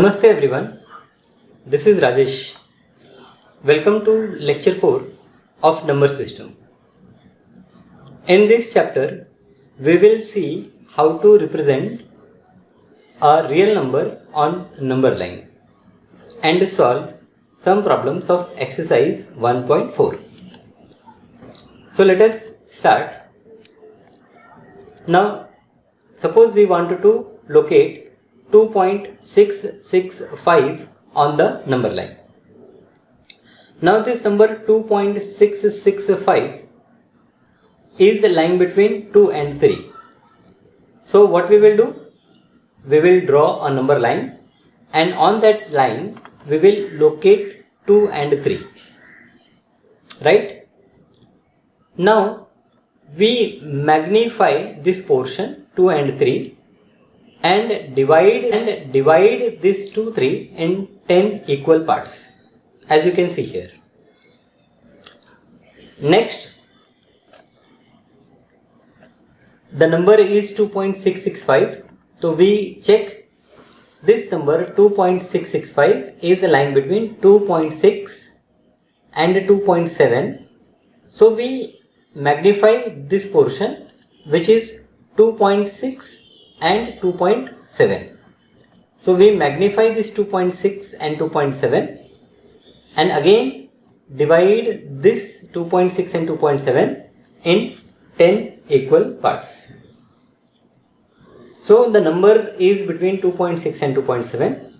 Namaste everyone, this is Rajesh. Welcome to lecture 4 of number system. In this chapter, we will see how to represent a real number on number line and solve some problems of exercise 1.4. So let us start. Now, suppose we wanted to locate 2.665 on the number line. Now this number 2.665 is the line between 2 and 3. So what we will do? We will draw a number line and on that line we will locate 2 and 3. Right? Now we magnify this portion 2 and 3 and divide this 2, 3 in 10 equal parts, as you can see here. Next, the number is 2.665. So we check this number 2.665 is the line between 2.6 and 2.7. So we magnify this portion which is 2.6 and 2.7. So we magnify this 2.6 and 2.7 and again divide this 2.6 and 2.7 in 10 equal parts. So the number is between 2.6 and 2.7.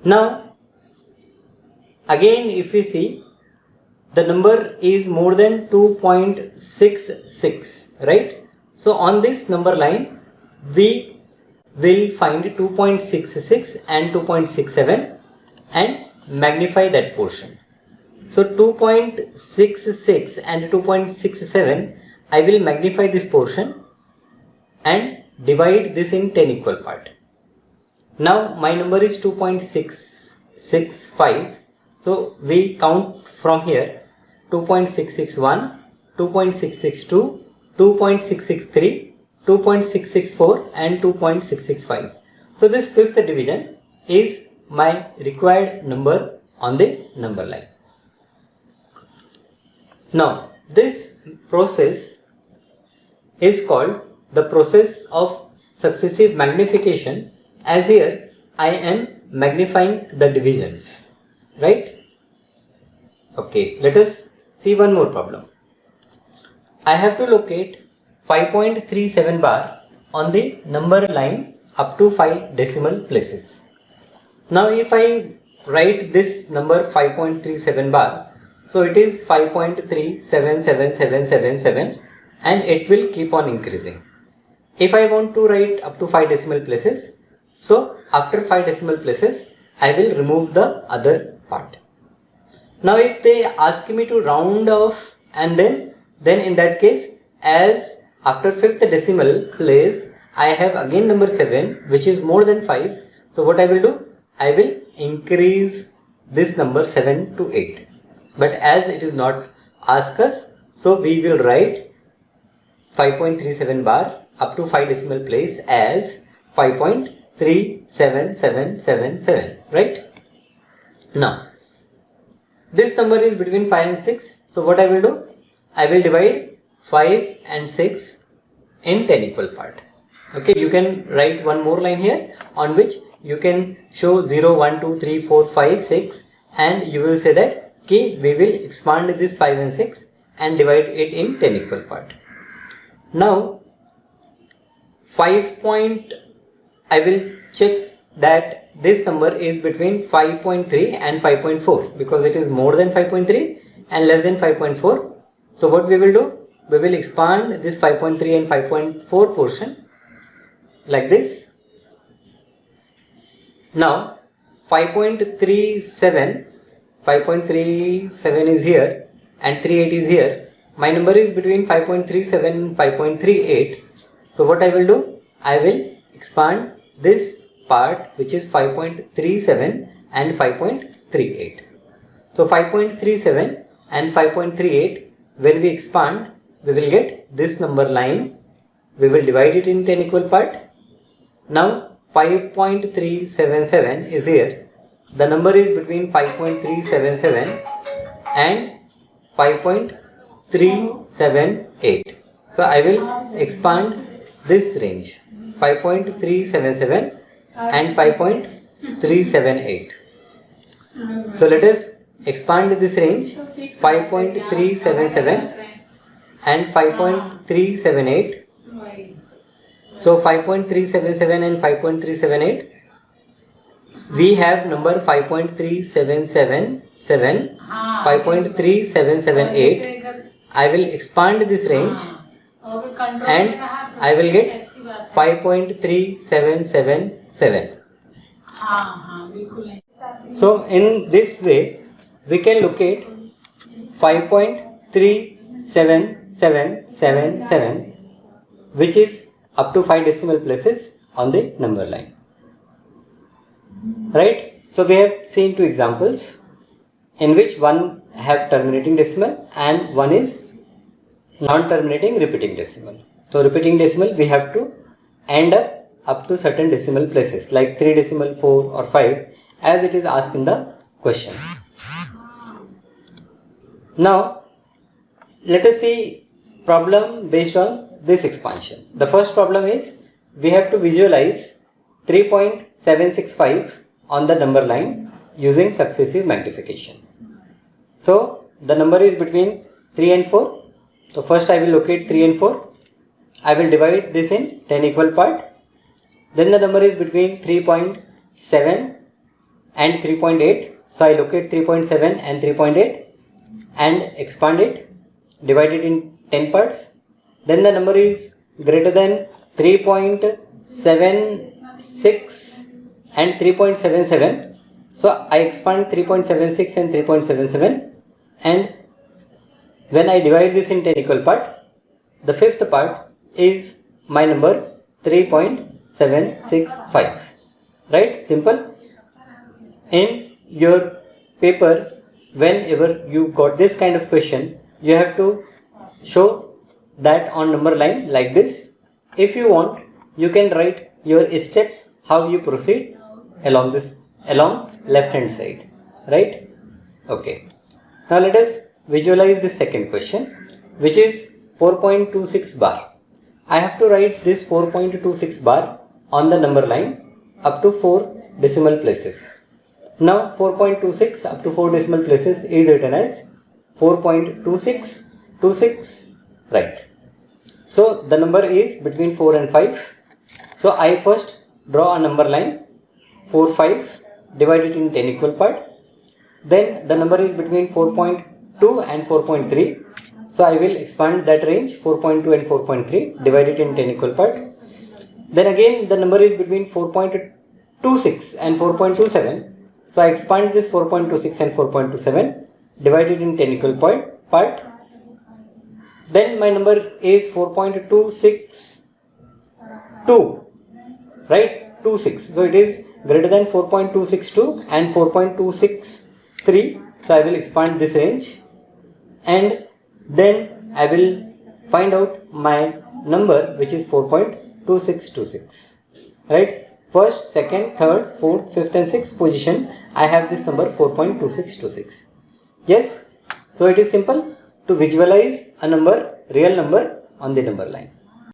Now again if we see, the number is more than 2.66, right? So on this number line we will find 2.66 and 2.67 and magnify that portion. So 2.66 and 2.67, I will magnify this portion and divide this in 10 equal part. Now my number is 2.665. So we count from here 2.661, 2.662, 2.663, 2.664 and 2.665. So this fifth division is my required number on the number line. Now this process is called the process of successive magnification, as here I am magnifying the divisions, right? Okay, let us see one more problem. I have to locate 5.37 bar on the number line up to 5 decimal places. Now if I write this number 5.37 bar, so it is 5.377777 and it will keep on increasing. If I want to write up to 5 decimal places, so after 5 decimal places I will remove the other part. Now if they ask me to round off and then in that case, as after 5th decimal place I have again number 7 which is more than 5. So what I will do? I will increase this number 7 to 8. But as it is not asked us, so we will write 5.37 bar up to 5 decimal place as 5.37777, right? Now this number is between 5 and 6. So what I will do? I will divide 5 and 6 in 10 equal part. Okay, you can write one more line here on which you can show 0, 1, 2, 3, 4, 5, 6 and you will say that okay, we will expand this 5 and 6 and divide it in 10 equal part. Now I will check that this number is between 5.3 and 5.4 because it is more than 5.3 and less than 5.4. So what we will do? We will expand this 5.3 and 5.4 portion like this. Now 5.37 is here and 38 is here. My number is between 5.37 and 5.38. So what I will do? I will expand this part which is 5.37 and 5.38. So 5.37 and 5.38, when we expand we will get this number line. We will divide it in 10 equal part. Now 5.377 is here. The number is between 5.377 and 5.378. So I will expand this range 5.377 and 5.378. So let us expand this range 5.377 and 5.378. So 5.377 and 5.378. We have number 5.3777, 5.3778. I will expand this range and I will get 5.3777. So in this way we can locate 5.37777, which is up to 5 decimal places on the number line. Right? So we have seen two examples in which one have terminating decimal and one is non-terminating repeating decimal. So repeating decimal we have to end up to certain decimal places like 3 decimal, 4 or 5 as it is asked in the question. Now let us see problem based on this expansion. The first problem is we have to visualize 3.765 on the number line using successive magnification. So the number is between 3 and 4. So first I will locate 3 and 4. I will divide this in 10 equal part. Then the number is between 3.7 and 3.8. So I locate 3.7 and 3.8 and expand it, divide it in 10 parts. Then the number is greater than 3.76 and 3.77. So I expand 3.76 and 3.77, and when I divide this in 10 equal part, the fifth part is my number 3.765. Right? Simple. In your paper, whenever you got this kind of question, you have to show that on number line like this. If you want, you can write your steps how you proceed along left hand side. Right? Okay. Now let us visualize the second question, which is 4.26 bar. I have to write this 4.26 bar on the number line up to 4 decimal places. Now 4.26 up to 4 decimal places is written as 4.2626, right? So the number is between 4 and 5. So I first draw a number line 4, 5, divide it in 10 equal part. Then the number is between 4.2 and 4.3. So I will expand that range 4.2 and 4.3, divide it in 10 equal part. Then again the number is between 4.26 and 4.27. So I expand this 4.26 and 4.27, divide it in 10 equal part. Then my number is 4.262, right? 26. So it is greater than 4.262 and 4.263. So I will expand this range, and then I will find out my number, which is 4.2626. Right? First, second, third, fourth, fifth and sixth position, I have this number 4.2626. Yes? So it is simple to visualize a number, real number on the number line.